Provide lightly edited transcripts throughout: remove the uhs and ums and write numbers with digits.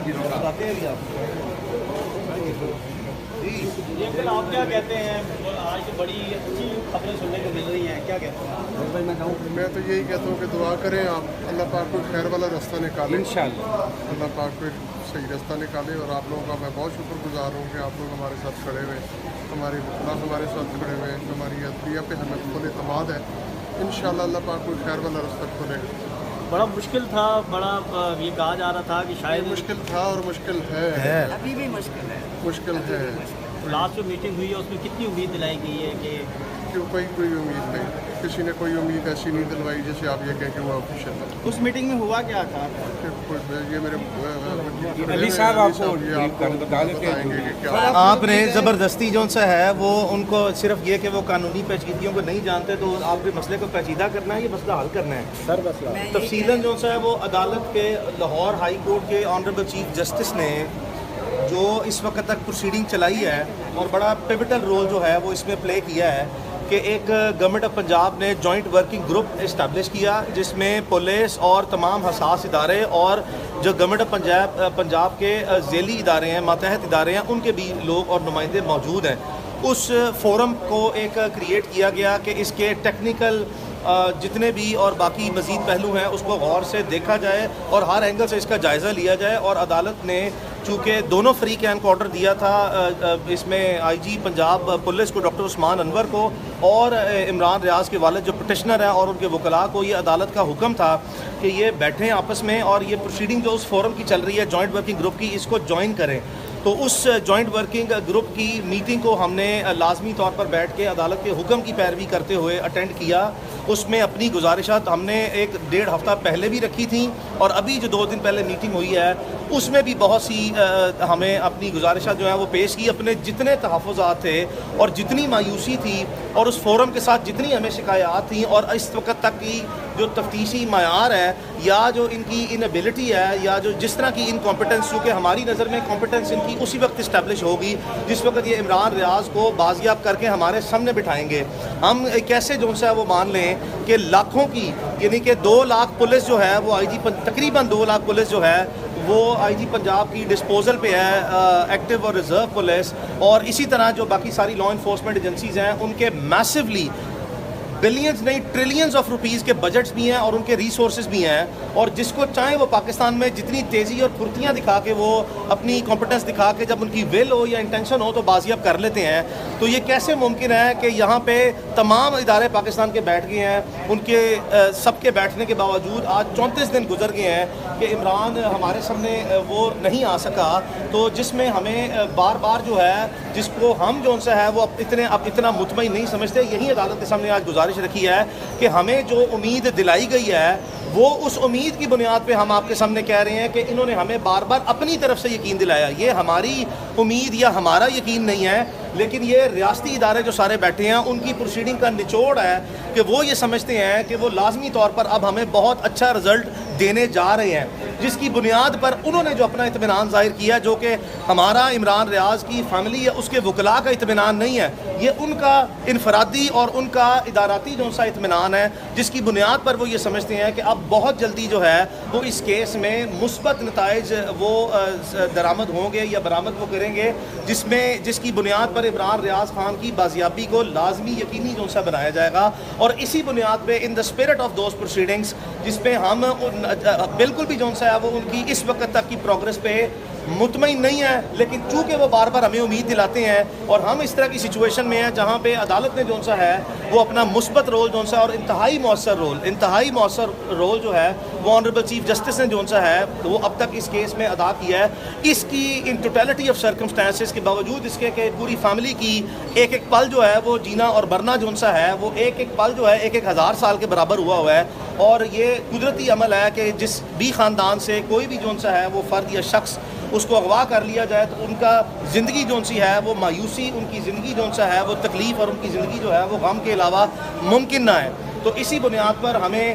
آپ کیا کہتے ہیں؟ آج تو بڑی اچھی خبریں سننے کو مل رہی ہیں، کیا کہتے ہیں؟ میں تو یہی کہتا ہوں کہ دعا کریں آپ، اللہ پاک کو خیر والا راستہ نکالیں انشاءاللہ، اللہ پاک کو صحیح راستہ نکالے. اور آپ لوگوں کا میں بہت شکر گزار ہوں کہ آپ لوگ ہمارے ساتھ کھڑے ہوئے، ہماری وکلا ہمارے ساتھ کھڑے ہوئے، ہماری عدلیہ پہ ہمیں فل اعتماد ہے. انشاءاللہ اللہ پاک کو خیر والا راستہ کھولے گا. بڑا مشکل تھا، بڑا یہ کہا جا رہا تھا کہ شاید مشکل تھا اور مشکل ہے، ابھی بھی مشکل ہے. مشکل ہے لاسٹ جو میٹنگ ہوئی ہے اس میں کتنی امید دلائی گئی ہے کہ کہ کوئی امید نہیں، کسی نے کوئی امید ایسی نہیں دلوائی جیسے آپ یہ کہیں کہ وہ آفیشیل ہے. اس میٹنگ میں ہوا کیا تھا؟ یہ میرے علی صاحب آپ کو بتا دیتے ہیں کہ کیا آپ نے زبردستی جو سا ہے وہ ان کو صرف یہ کہ وہ قانونی پیچیدگیوں کو نہیں جانتے تو آپ کے مسئلے کو پیچیدہ کرنا ہے، یہ مسئلہ حل کرنا ہے. سر مسئلہ تفصیلاً جو سا ہے وہ عدالت کے لاہور ہائی کورٹ کے آنریبل چیف جسٹس نے جو اس وقت تک پروسیڈنگ چلائی ہے اور بڑا پیوٹل رول جو ہے وہ اس میں پلے کیا ہے کہ ایک گورنمنٹ آف پنجاب نے جوائنٹ ورکنگ گروپ اسٹیبلش کیا جس میں پولیس اور تمام حساس ادارے اور جو گورنمنٹ آف پنجاب کے ذیلی ادارے ہیں، ماتحت ادارے ہیں، ان کے بھی لوگ اور نمائندے موجود ہیں. اس فورم کو ایک کریٹ کیا گیا کہ اس کے ٹیکنیکل جتنے بھی اور باقی مزید پہلو ہیں اس کو غور سے دیکھا جائے اور ہر اینگل سے اس کا جائزہ لیا جائے. اور عدالت نے چونکہ دونوں فریقین کو آرڈر دیا تھا، اس میں آئی جی پنجاب پولیس کو ڈاکٹر عثمان انور کو اور عمران ریاض کے والد جو پٹیشنر ہیں اور ان کے وکلاء کو یہ عدالت کا حکم تھا کہ یہ بیٹھیں آپس میں اور یہ پروسیڈنگ جو اس فورم کی چل رہی ہے جوائنٹ ورکنگ گروپ کی، اس کو جوائن کریں. تو اس جوائنٹ ورکنگ گروپ کی میٹنگ کو ہم نے لازمی طور پر بیٹھ کے عدالت کے حکم کی پیروی کرتے ہوئے اٹینڈ کیا. اس میں اپنی گزارشات ہم نے 1.5 ہفتہ پہلے بھی رکھی تھیں اور ابھی جو 2 دن پہلے میٹنگ ہوئی ہے اس میں بھی بہت سی ہمیں اپنی گزارشات جو ہیں وہ پیش کی. اپنے جتنے تحفظات تھے اور جتنی مایوسی تھی اور اس فورم کے ساتھ جتنی ہمیں شکایات تھیں اور اس وقت تک کی جو تفتیشی معیار ہے یا جو ان کی انیبلٹی ہے یا جو جس طرح کی انکمپیٹنس، چونکہ ہماری نظر میں کمپیٹنس ان کی اسی وقت اسٹیبلش ہوگی جس وقت یہ عمران ریاض کو بازیاب کر کے ہمارے سامنے بٹھائیں گے. ہم کیسے جو ہے وہ مان لیں کہ لاکھوں کی یعنی کہ 2 لاکھ پولیس جو ہے وہ آئی جی تقریباً 2 لاکھ پولیس جو ہے وہ آئی جی پنجاب کی ڈسپوزل پہ ہے، ایکٹیو اور ریزرو پولیس، اور اسی طرح جو باقی ساری لا انفورسمنٹ ایجنسیز ہیں ان کے میسیولی بلینز نہیں ٹریلینز آف روپیز کے بجٹس بھی ہیں اور ان کے ریسورسز بھی ہیں. اور جس کو چاہیں وہ پاکستان میں جتنی تیزی اور پھرتیاں دکھا کے وہ اپنی کمپیٹنس دکھا کے جب ان کی ول ہو یا انٹینشن ہو تو بازیاب کر لیتے ہیں. تو یہ کیسے ممکن ہے کہ یہاں پہ تمام ادارے پاکستان کے بیٹھ گئے ہیں، ان کے سب کے بیٹھنے کے باوجود آج 34 دن گزر گئے ہیں کہ عمران ہمارے سامنے وہ نہیں آ سکا. تو جس میں ہمیں بار بار جو ہے جس کو ہم جو ان سے ہے وہ اب اتنا مطمئن نہیں سمجھتے. یہی عدالت کے سامنے آج گزارش رکھی ہے کہ ہمیں جو امید دلائی گئی ہے وہ اس امید کی بنیاد پہ ہم آپ کے سامنے کہہ رہے ہیں کہ انہوں نے ہمیں بار بار اپنی طرف سے یقین دلایا. یہ ہماری امید یا ہمارا یقین نہیں ہے، لیکن یہ ریاستی ادارے جو سارے بیٹھے ہیں ان کی پروسیڈنگ کا نچوڑ ہے کہ وہ یہ سمجھتے ہیں کہ وہ لازمی طور پر اب ہمیں بہت اچھا رزلٹ دینے جا رہے ہیں، جس کی بنیاد پر انہوں نے جو اپنا اطمینان ظاہر کیا جو کہ ہمارا عمران ریاض کی فیملی ہے اس کے وکلاء کا اطمینان نہیں ہے، یہ ان کا انفرادی اور ان کا اداراتی جو سا اطمینان ہے جس کی بنیاد پر وہ یہ سمجھتے ہیں کہ اب بہت جلدی جو ہے وہ اس کیس میں مثبت نتائج وہ درآمد ہوں گے یا برآمد وہ کریں گے جس کی بنیاد پر عمران ریاض خان کی بازیابی کو لازمی یقینی جو سا بنایا جائے گا. اور اسی بنیاد پہ in the spirit of those proceedings جس پہ ہم بالکل بھی جو سا ہے وہ ان کی اس وقت تک کی پروگرس پہ مطمئن نہیں ہے، لیکن چونکہ وہ بار بار ہمیں امید دلاتے ہیں اور ہم اس طرح کی سچویشن میں ہیں جہاں پہ عدالت نے جو سا ہے وہ اپنا مثبت رول جو سا اور انتہائی مؤثر رول جو ہے وہ آنریبل چیف جسٹس نے جو سا ہے وہ اب تک اس کیس میں ادا کیا ہے. اس کی ان ٹوٹیلٹی آف سرکمسٹانسز کے باوجود اس کے کہ پوری فیملی کی ایک پل جو ہے وہ جینا اور مرنا جو سا ہے وہ ایک پل جو ہے 1000 سال کے برابر ہوا ہے. اور یہ قدرتی عمل ہے کہ جس بھی خاندان سے کوئی بھی جو سا ہے وہ فرد یا شخص اس کو اغوا کر لیا جائے تو ان کا زندگی جو سی ہے وہ مایوسی، ان کی زندگی جو سا ہے وہ تکلیف اور ان کی زندگی جو ہے وہ غم کے علاوہ ممکن نہ ہے. تو اسی بنیاد پر ہمیں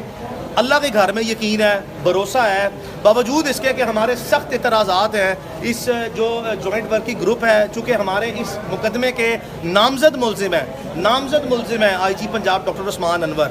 اللہ کے گھر میں یقین ہے، بھروسہ ہے، باوجود اس کے کہ ہمارے سخت اعتراضات ہیں. اس جو جوائنٹ ورکنگ گروپ ہے چونکہ ہمارے اس مقدمے کے نامزد ملزم ہیں آئی جی پنجاب ڈاکٹر عثمان انور.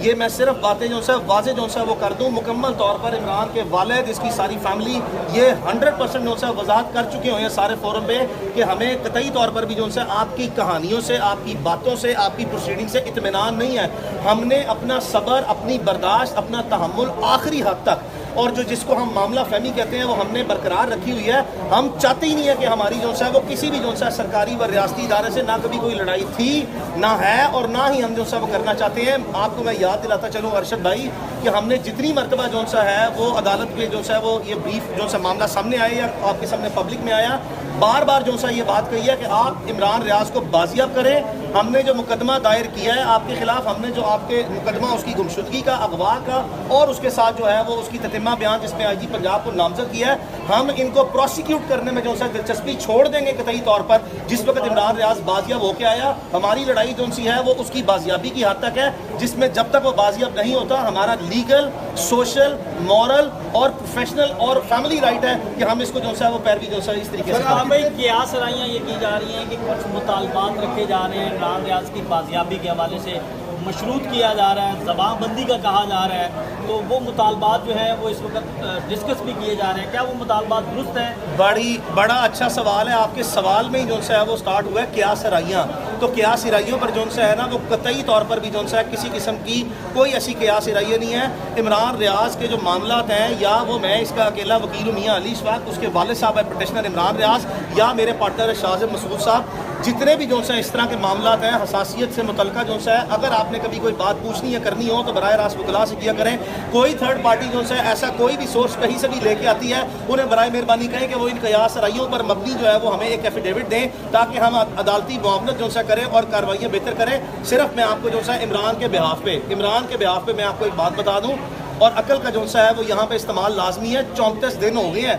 یہ میں صرف باتیں جو ہے واضح جو ہے وہ کر دوں, مکمل طور پر عمران کے والد, اس کی ساری فیملی یہ 100% جو ہے وضاحت کر چکے ہوئے ہیں سارے فورم پہ کہ ہمیں قطعی طور پر بھی جو ہے آپ کی کہانیوں سے, آپ کی باتوں سے, آپ کی پروسیڈنگ سے اطمینان نہیں ہے. ہم نے اپنا صبر, اپنی برداشت, اپنا تحمل آخری حد تک, اور جو جس کو ہم معاملہ فہمی کہتے ہیں وہ ہم نے برقرار رکھی ہوئی ہے. ہم چاہتے ہی نہیں ہے کہ ہماری جو ہے وہ کسی بھی جو ہے سرکاری و ریاستی ادارے سے نہ کبھی کوئی لڑائی تھی, نہ ہے, اور نہ ہی ہم جو ہے وہ کرنا چاہتے ہیں. آپ کو میں یاد دلاتا چلوں ارشد بھائی کہ ہم نے جتنی مرتبہ جو ہے وہ عدالت کے جو ہے وہ یہ بریف جو ہے معاملہ سامنے آیا یا آپ کے سامنے پبلک میں آیا, بار بار جو ہے یہ بات کہی ہے کہ آپ عمران ریاض کو بازیاب کریں. ہم نے جو مقدمہ دائر کیا ہے آپ کے خلاف, ہم نے جو آپ کے مقدمہ اس کی گمشدگی کا, اغوا کا, اور اس کے ساتھ جو ہے وہ اس کی تتمہ بیان جس میں آئی جی پنجاب کو نامزد کیا ہے, ہم ان کو پروسیکیوٹ کرنے میں جو ہے دلچسپی چھوڑ دیں گے قطعی طور پر. جس وقت عمران ریاض بازیاب ہو کے آیا, ہماری لڑائی جو سی ہے وہ اس کی بازیابی کی حد تک ہے, جس میں جب تک وہ بازیاب نہیں ہوتا ہمارا لیگل, سوشل, مورل اور پروفیشنل اور فیملی رائٹ ہے کہ ہم اس کو جو ہے وہ پیروی جو ہے اس طریقے سے کریں. بھائی قیاس رائیاں یہ کی جا رہی ہیں کہ کچھ مطالبات رکھے جا رہے ہیں عمران ریاض کی بازیابی کے حوالے سے, مشروط کیا جا رہا ہے, زبان بندی کا کہا جا رہا ہے, تو وہ مطالبات جو ہیں وہ اس وقت ڈسکس بھی کیے جا رہے ہیں. کیا وہ مطالبات درست ہیں؟ بڑا اچھا سوال ہے. آپ کے سوال میں ہی جو ہے وہ سٹارٹ ہوا ہے قیاس رائیاں. تو قیاس رائیوں پر جو ہے نا وہ قطعی طور پر بھی جو ہے کسی قسم کی کوئی ایسی قیاس رائییں نہیں ہے. عمران ریاض کے جو معاملات ہیں, یا وہ میں اس کا اکیلا وکیل ہوں میاں علی اشفاق, اس کے والد صاحب ہے پٹیشنر عمران ریاض, یا میرے پارٹنر شاہزب مسعود صاحب, جتنے بھی جو ہے اس طرح کے معاملات ہیں حساسیت سے متعلقہ جو ہے, اگر آپ نے کبھی کوئی بات پوچھنی یا کرنی ہو تو براہ راست وکلاء سے کیا کریں. کوئی تھرڈ پارٹی جو ہے ایسا کوئی بھی سورس کہیں سے بھی لے کے آتی ہے, انہیں برائے مہربانی کہیں کہ وہ ان قیاس رائیوں پر مبنی جو ہے وہ ہمیں ایک ایفیڈیوٹ دیں تاکہ ہم عدالتی معاملت جو ہے کریں اور کارروائیاں بہتر کریں. صرف میں آپ کو جو ہے عمران کے بہاف پہ میں آپ کو ایک بات بتا دوں, اور عقل کا جو ہے وہ یہاں پہ استعمال لازمی ہے. 34 دن ہو گئے ہیں,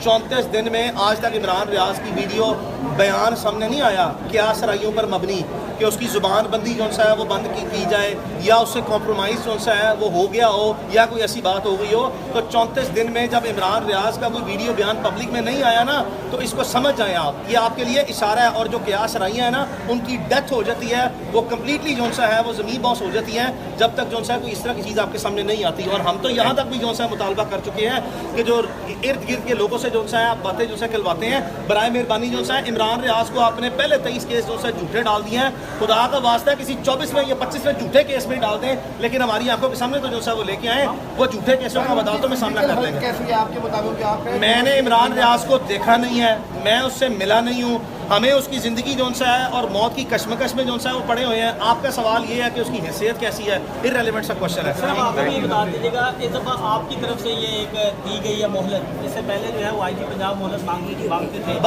34 دن میں آج تک عمران ریاض کی ویڈیو بیان سامنے نہیں آیا قیاس رائیوں پر مبنی کہ اس کی زبان بندی جو ہے وہ بند کی جائے, یا اس سے کمپرومائز جو ہے وہ ہو گیا ہو, یا کوئی ایسی بات ہو گئی ہو. تو 34 دن میں جب عمران ریاض کا کوئی ویڈیو بیان پبلک میں نہیں آیا نا, تو اس کو سمجھ جائیں آپ, یہ آپ کے لیے اشارہ ہے. اور جو قیاس رائیاں ہیں نا ان کی ڈیتھ ہو جاتی ہے, وہ کمپلیٹلی جو ہے وہ زمین باس ہو جاتی ہیں جب تک جو ہے کوئی اس طرح کی چیز آپ کے سامنے نہیں آتی. اور ہم تو یہاں تک بھی جو ہے مطالبہ کر چکے ہیں کہ جو ارد گرد کے لوگوں سے جو ہے آپ باتیں جو ہے کھلواتے ہیں, برائے مہربانی جو ہے عمران ریاض کو آپ نے پہلے 23 کیس جو ہے جھوٹے ڈال دیے ہیں. خدا کا واسطہ ہے کسی 24 میں یا 25 میں جھوٹے کیس میں ڈال دیں, لیکن ہماری آنکھوں کے سامنے تو جو ہے وہ لے کے آئیں, وہ جھوٹے کیسوں کا عدالتوں میں سامنا کر لیں گے. میں نے عمران ریاض کو دیکھا نہیں ہے, میں اس سے ملا نہیں ہوں, ہمیں اس کی زندگی جو ہے اور موت کی کشمکش میں جو ہے وہ پڑے ہوئے ہیں. آپ کا سوال یہ ہے کہ اس کی حیثیت کیسی ہے, ارریلیونٹ سا کوشچن ہے. سر آپ یہ بتا دیجیے گا, اس دفعہ آپ کی طرف سے یہ ایک دی گئی ہے مہلت, اس سے پہلے جو ہے وہ آئی جی پنجاب مہلت مانگتے تھے.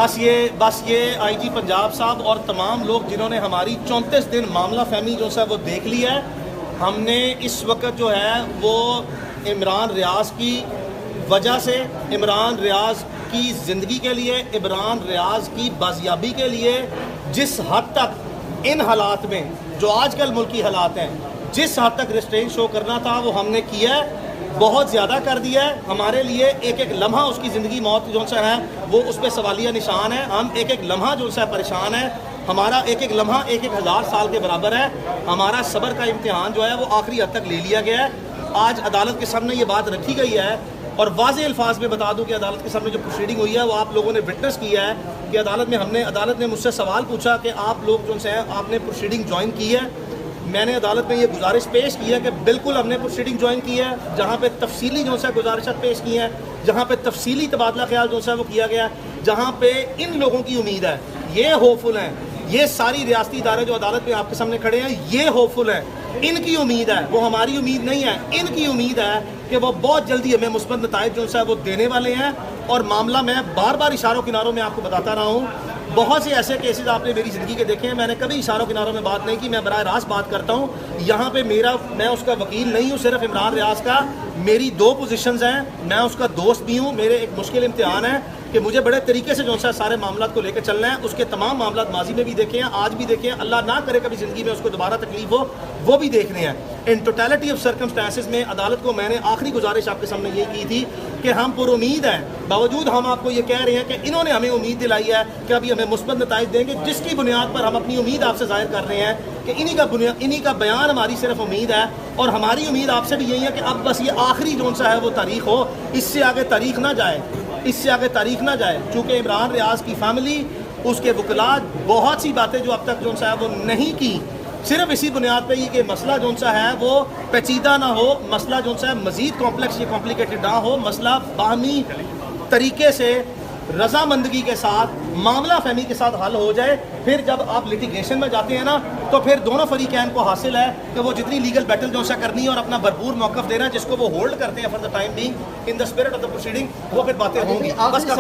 بس یہ آئی جی پنجاب صاحب اور تمام لوگ جنہوں نے ہماری 34 دن معاملہ فہمی جو ہے وہ دیکھ لی ہے, ہم نے اس وقت جو ہے وہ عمران ریاض کی وجہ سے, عمران ریاض کی زندگی کے لیے, عمران ریاض کی بازیابی کے لیے جس حد تک ان حالات میں جو آج کل ملکی حالات ہیں, جس حد تک ریسٹرین شو کرنا تھا وہ ہم نے کیا ہے, بہت زیادہ کر دیا ہے. ہمارے لیے ایک ایک لمحہ اس کی زندگی موت جو ہے وہ اس پہ سوالیہ نشان ہے. ہم ایک ایک لمحہ جو ہے پریشان ہے, ہمارا ایک ایک لمحہ 1000 سال کے برابر ہے. ہمارا صبر کا امتحان جو ہے وہ آخری حد تک لے لیا گیا ہے. آج عدالت کے سامنے یہ بات رکھی گئی ہے, اور واضح الفاظ میں بتا دوں کہ عدالت کے سامنے جو پروسیڈنگ ہوئی ہے وہ آپ لوگوں نے وٹنس کیا ہے کہ عدالت نے مجھ سے سوال پوچھا کہ آپ لوگ جو ہیں آپ نے پروسیڈنگ جوائن کی ہے. میں نے عدالت میں یہ گزارش پیش کی ہے کہ بالکل ہم نے پروسیڈنگ جوائن کی ہے, جہاں پہ تفصیلی جو ہے گزارشات پیش کی ہیں, جہاں پہ تفصیلی تبادلہ خیال جو ہے وہ کیا گیا, جہاں پہ ان لوگوں کی امید ہے, یہ ہوپفل ہیں, یہ ساری ریاستی ادارے جو عدالت میں آپ کے سامنے کھڑے ہیں یہ ہوپفل ہیں, ان کی امید ہے, وہ ہماری امید نہیں ہے, ان کی امید ہے کہ وہ بہت جلدی ہمیں مثبت نتائج جو ہے وہ دینے والے ہیں. اور معاملہ میں بار بار اشاروں کناروں میں آپ کو بتاتا رہا ہوں, بہت سے ایسے کیسز آپ نے میری زندگی کے دیکھے ہیں, میں نے کبھی اشاروں کناروں میں بات نہیں کی, میں براہ راست بات کرتا ہوں. یہاں پہ میں اس کا وکیل نہیں ہوں صرف عمران ریاض کا, میری 2 پوزیشنز ہیں, میں اس کا دوست بھی ہوں. میرے ایک مشکل امتحان ہے کہ مجھے بڑے طریقے سے جو ہے سارے معاملات کو لے کے چلنا ہے. اس کے تمام معاملات ماضی میں بھی دیکھے ہیں, آج بھی دیکھے ہیں, اللہ نہ کرے کبھی زندگی میں اس کو دوبارہ تکلیف ہو, وہ بھی دیکھنے ہیں. ان ٹوٹیلٹی آف سرکمسٹانسز میں عدالت کو میں نے آخری گزارش آپ کے سامنے یہ کی تھی کہ ہم پر امید ہیں, باوجود ہم آپ کو یہ کہہ رہے ہیں کہ انہوں نے ہمیں امید دلائی ہے کہ ابھی ہمیں مثبت نتائج دیں گے, جس کی بنیاد پر ہم اپنی امید آپ سے ظاہر کر رہے ہیں کہ انہی کا بیان ہماری صرف امید ہے، اور ہماری امید آپ سے بھی یہی ہے کہ اب بس یہ آخری جون سا ہے وہ تاریخ ہو، اس سے آگے تاریخ نہ جائے، اس سے آگے تاریخ نہ جائے، چونکہ عمران ریاض کی فیملی، اس کے وکلاء بہت سی باتیں جو اب تک جون سا ہے وہ نہیں کی، صرف اسی بنیاد پہ یہ کہ مسئلہ جون سا ہے وہ پیچیدہ نہ ہو، مسئلہ جون سا ہے مزید کمپلیکس یا کمپلیکیٹڈ نہ ہو، مسئلہ باہمی طریقے سے رضامندگی کے ساتھ معاملہ فہمی کے ساتھ حل ہو جائے. پھر جب آپ لٹیگیشن میں جاتے ہیں نا تو پھر دونوں فریقین کو حاصل ہے کہ وہ جتنی لیگل بیٹل جو سا کرنی ہے اور اپنا بھرپور موقف دینا ہے جس کو وہ ہولڈ کرتے ہیں for the time being in the spirit of the proceeding, وہ پھر باتیں ہوں گی. بس کا